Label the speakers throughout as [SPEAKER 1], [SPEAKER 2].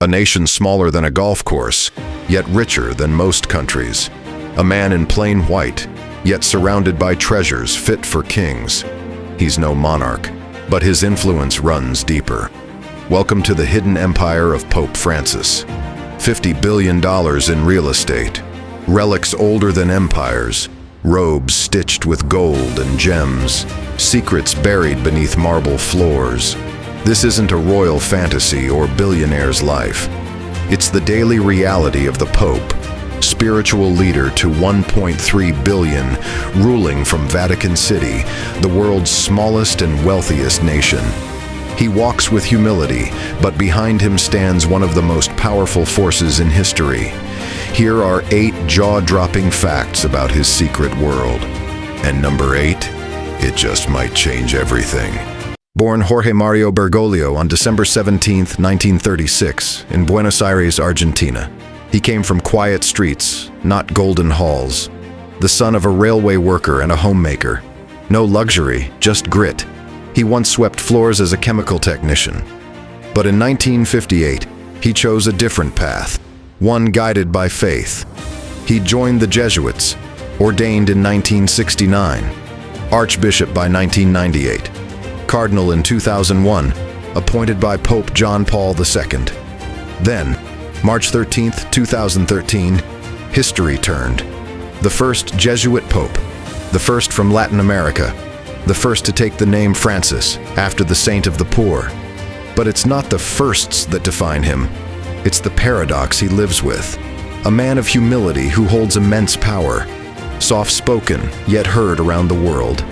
[SPEAKER 1] A nation smaller than a golf course, yet richer than most countries. A man in plain white, yet surrounded by treasures fit for kings. He's no monarch, but his influence runs deeper. Welcome to the hidden empire of Pope Francis. $50 billion in real estate, relics older than empires, robes stitched with gold and gems, secrets buried beneath marble floors. This isn't a royal fantasy or billionaire's life. It's the daily reality of the Pope, spiritual leader to 1.3 billion, ruling from Vatican City, the world's smallest and wealthiest nation. He walks with humility, but behind him stands one of the most powerful forces in history. Here are 8 jaw-dropping facts about his secret world. And number 8, it just might change everything. Born Jorge Mario Bergoglio on December 17, 1936, in Buenos Aires, Argentina. He came from quiet streets, not golden halls. The son of a railway worker and a homemaker. No luxury, just grit. He once swept floors as a chemical technician. But in 1958, he chose a different path, one guided by faith. He joined the Jesuits, ordained in 1969, Archbishop by 1998, Cardinal in 2001, appointed by Pope John Paul II. Then, March 13, 2013, history turned. The first Jesuit Pope, the first from Latin America, the first to take the name Francis after the saint of the poor. But it's not the firsts that define him, it's the paradox he lives with. A man of humility who holds immense power, soft-spoken yet heard around the world.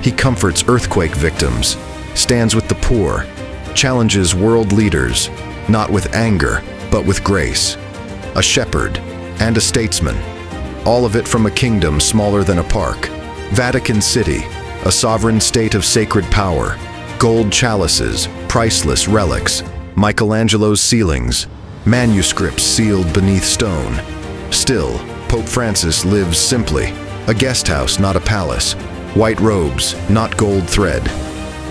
[SPEAKER 1] He comforts earthquake victims, stands with the poor, challenges world leaders, not with anger, but with grace. A shepherd and a statesman, all of it from a kingdom smaller than a park. Vatican City, a sovereign state of sacred power, gold chalices, priceless relics, Michelangelo's ceilings, manuscripts sealed beneath stone. Still, Pope Francis lives simply, a guesthouse, not a palace, white robes, not gold thread.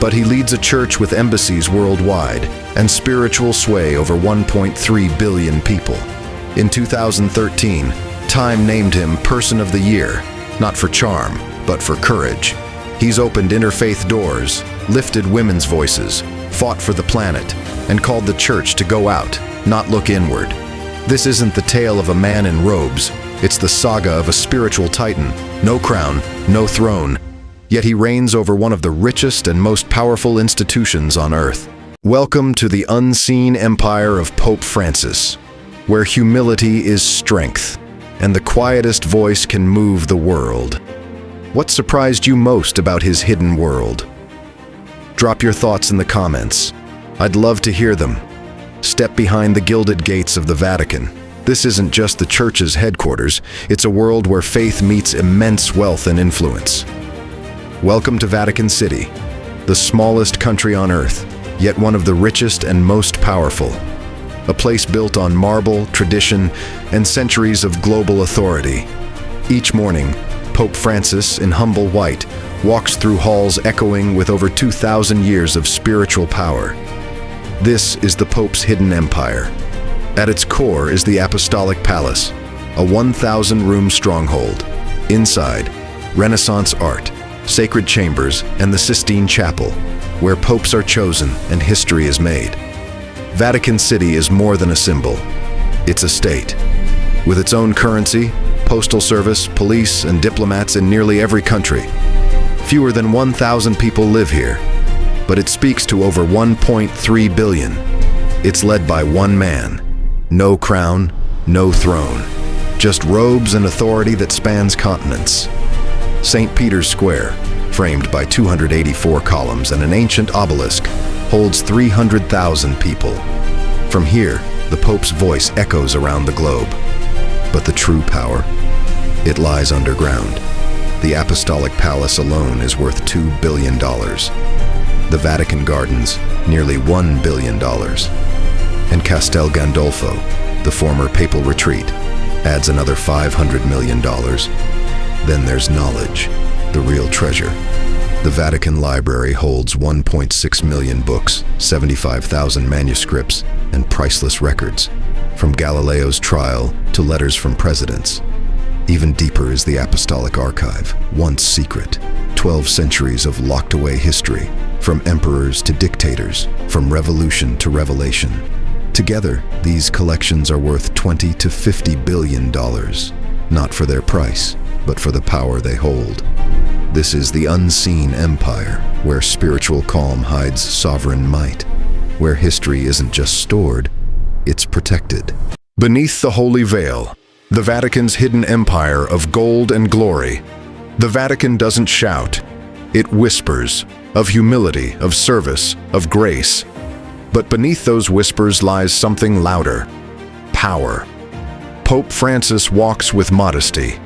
[SPEAKER 1] But he leads a church with embassies worldwide and spiritual sway over 1.3 billion people. In 2013, Time named him Person of the Year, not for charm, but for courage. He's opened interfaith doors, lifted women's voices, fought for the planet, and called the church to go out, not look inward. This isn't the tale of a man in robes, it's the saga of a spiritual titan. No crown, no throne, yet he reigns over one of the richest and most powerful institutions on earth. Welcome to the unseen empire of Pope Francis, where humility is strength, and the quietest voice can move the world. What surprised you most about his hidden world? Drop your thoughts in the comments. I'd love to hear them. Step behind the gilded gates of the Vatican. This isn't just the church's headquarters, it's a world where faith meets immense wealth and influence. Welcome to Vatican City, the smallest country on earth, yet one of the richest and most powerful. A place built on marble, tradition, and centuries of global authority. Each morning, Pope Francis, in humble white, walks through halls echoing with over 2,000 years of spiritual power. This is the Pope's hidden empire. At its core is the Apostolic Palace, a 1,000-room stronghold. Inside, Renaissance art, sacred chambers, and the Sistine Chapel, where popes are chosen and history is made. Vatican City is more than a symbol. It's a state. With its own currency, postal service, police, and diplomats in nearly every country. Fewer than 1,000 people live here, but it speaks to over 1.3 billion. It's led by one man. No crown, no throne. Just robes and authority that spans continents. St. Peter's Square, framed by 284 columns and an ancient obelisk, holds 300,000 people. From here, the Pope's voice echoes around the globe. But the true power? It lies underground. The Apostolic Palace alone is worth $2 billion. The Vatican Gardens, nearly $1 billion. And Castel Gandolfo, the former papal retreat, adds another $500 million. Then there's knowledge, the real treasure. The Vatican Library holds 1.6 million books, 75,000 manuscripts, and priceless records, from Galileo's trial to letters from presidents. Even deeper is the Apostolic Archive, once secret. 12 centuries of locked-away history, from emperors to dictators, from revolution to revelation. Together, these collections are worth $20 to $50 billion, not for their price, but for the power they hold. This is the unseen empire, where spiritual calm hides sovereign might, where history isn't just stored, it's protected. Beneath the Holy Veil, the Vatican's hidden empire of gold and glory, the Vatican doesn't shout. It whispers of humility, of service, of grace. But beneath those whispers lies something louder: power. Pope Francis walks with modesty.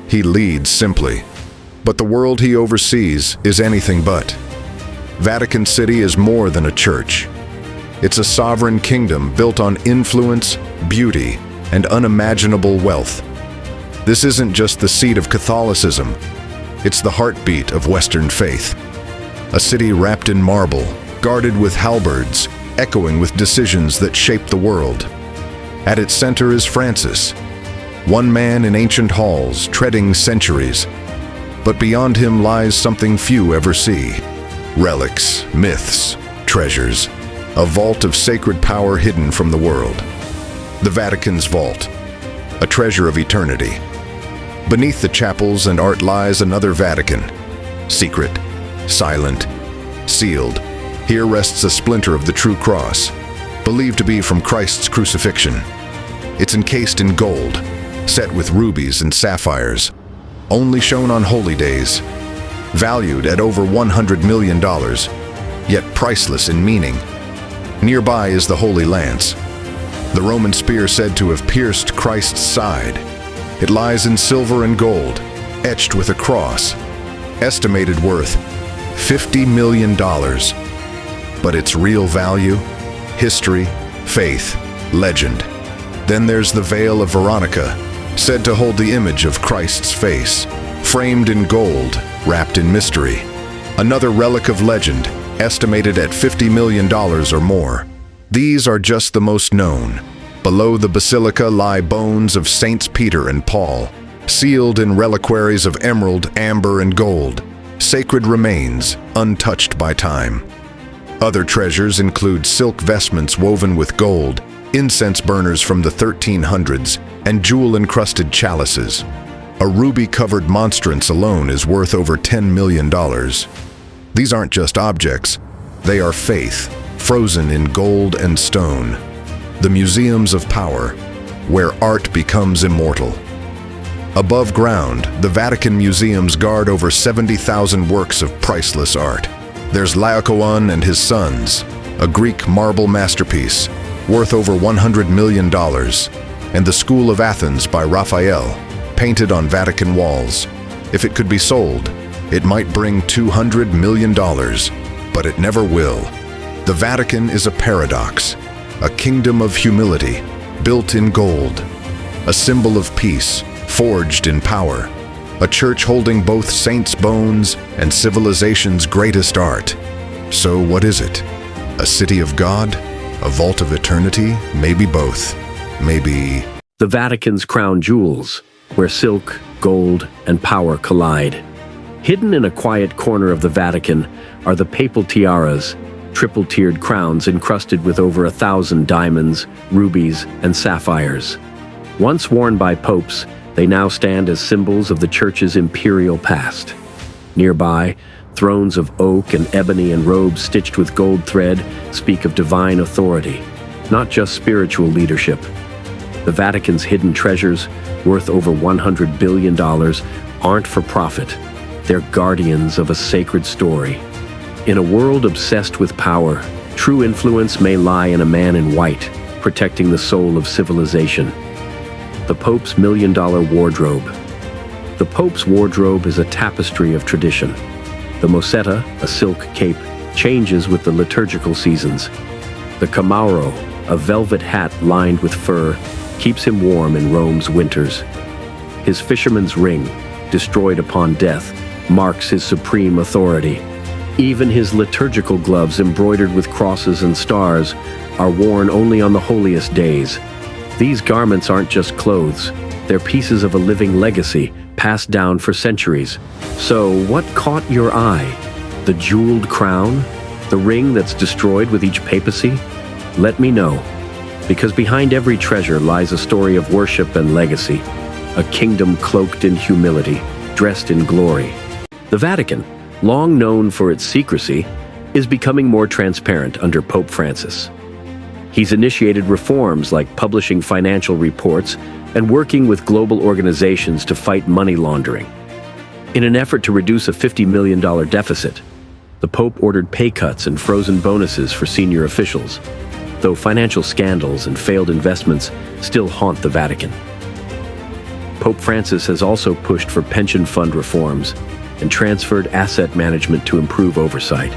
[SPEAKER 1] He leads simply. But the world he oversees is anything but. Vatican City is more than a church. It's a sovereign kingdom built on influence, beauty, and unimaginable wealth. This isn't just the seat of Catholicism. It's the heartbeat of Western faith. A city wrapped in marble, guarded with halberds, echoing with decisions that shape the world. At its center is Francis, one man in ancient halls, treading centuries. But beyond him lies something few ever see. Relics, myths, treasures. A vault of sacred power hidden from the world. The Vatican's vault, a treasure of eternity. Beneath the chapels and art lies another Vatican. Secret, silent, sealed. Here rests a splinter of the true cross, believed to be from Christ's crucifixion. It's encased in gold, set with rubies and sapphires, only shown on holy days, valued at over $100 million, yet priceless in meaning. Nearby is the Holy Lance, the Roman spear said to have pierced Christ's side. It lies in silver and gold, etched with a cross, estimated worth $50 million. But its real value? History, faith, legend. Then there's the Veil of Veronica, said to hold the image of Christ's face, framed in gold, wrapped in mystery. Another relic of legend, estimated at $50 million or more. These are just the most known. Below the basilica lie bones of Saints Peter and Paul, sealed in reliquaries of emerald, amber, and gold, sacred remains, untouched by time. Other treasures include silk vestments woven with gold, incense burners from the 1300s, and jewel-encrusted chalices. A ruby-covered monstrance alone is worth over $10 million. These aren't just objects, they are faith, frozen in gold and stone. The museums of power, where art becomes immortal. Above ground, the Vatican museums guard over 70,000 works of priceless art. There's Laocoon and his sons, a Greek marble masterpiece, worth over $100 million, and the School of Athens by Raphael, painted on Vatican walls. If it could be sold, it might bring $200 million, but it never will. The Vatican is a paradox, a kingdom of humility, built in gold, a symbol of peace, forged in power, a church holding both saints' bones and civilization's greatest art. So what is it? A city of God? A vault of eternity? Maybe both. Maybe...
[SPEAKER 2] The Vatican's crown jewels, where silk, gold, and power collide. Hidden in a quiet corner of the Vatican are the papal tiaras, triple-tiered crowns encrusted with over 1,000 diamonds, rubies, and sapphires. Once worn by popes, they now stand as symbols of the Church's imperial past. Nearby, thrones of oak and ebony and robes stitched with gold thread speak of divine authority, not just spiritual leadership. The Vatican's hidden treasures, worth over $100 billion, aren't for profit. They're guardians of a sacred story. In a world obsessed with power, true influence may lie in a man in white, protecting the soul of civilization. The Pope's $1 million wardrobe. The Pope's wardrobe is a tapestry of tradition. The mossetta, a silk cape, changes with the liturgical seasons. The camaro, a velvet hat lined with fur, keeps him warm in Rome's winters. His fisherman's ring, destroyed upon death, marks his supreme authority. Even his liturgical gloves embroidered with crosses and stars are worn only on the holiest days. These garments aren't just clothes, they're pieces of a living legacy passed down for centuries. So, what caught your eye? The jeweled crown? The ring that's destroyed with each papacy? Let me know, because behind every treasure lies a story of worship and legacy, a kingdom cloaked in humility, dressed in glory. The Vatican, long known for its secrecy, is becoming more transparent under Pope Francis. He's initiated reforms like publishing financial reports and working with global organizations to fight money laundering. In an effort to reduce a $50 million deficit, the Pope ordered pay cuts and frozen bonuses for senior officials, though financial scandals and failed investments still haunt the Vatican. Pope Francis has also pushed for pension fund reforms and transferred asset management to improve oversight.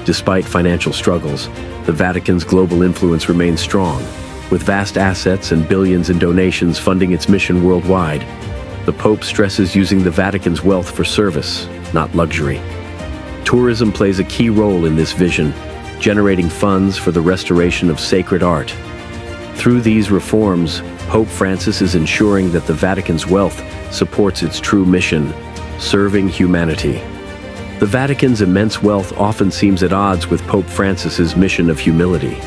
[SPEAKER 2] Despite financial struggles, the Vatican's global influence remains strong, with vast assets and billions in donations funding its mission worldwide. The Pope stresses using the Vatican's wealth for service, not luxury. Tourism plays a key role in this vision, generating funds for the restoration of sacred art. Through these reforms, Pope Francis is ensuring that the Vatican's wealth supports its true mission, serving humanity. The Vatican's immense wealth often seems at odds with Pope Francis's mission of humility.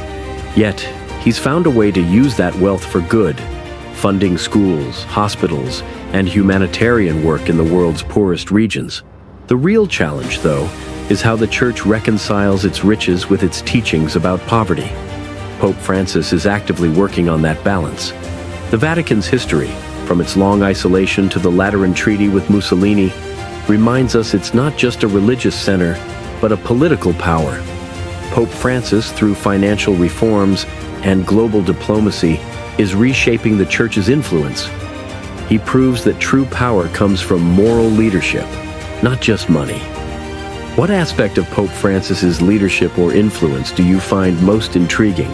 [SPEAKER 2] Yet, he's found a way to use that wealth for good, funding schools, hospitals, and humanitarian work in the world's poorest regions. The real challenge, though, is how the Church reconciles its riches with its teachings about poverty. Pope Francis is actively working on that balance. The Vatican's history, from its long isolation to the Lateran Treaty with Mussolini, reminds us it's not just a religious center, but a political power. Pope Francis, through financial reforms and global diplomacy, is reshaping the Church's influence. He proves that true power comes from moral leadership, not just money. What aspect of Pope Francis's leadership or influence do you find most intriguing?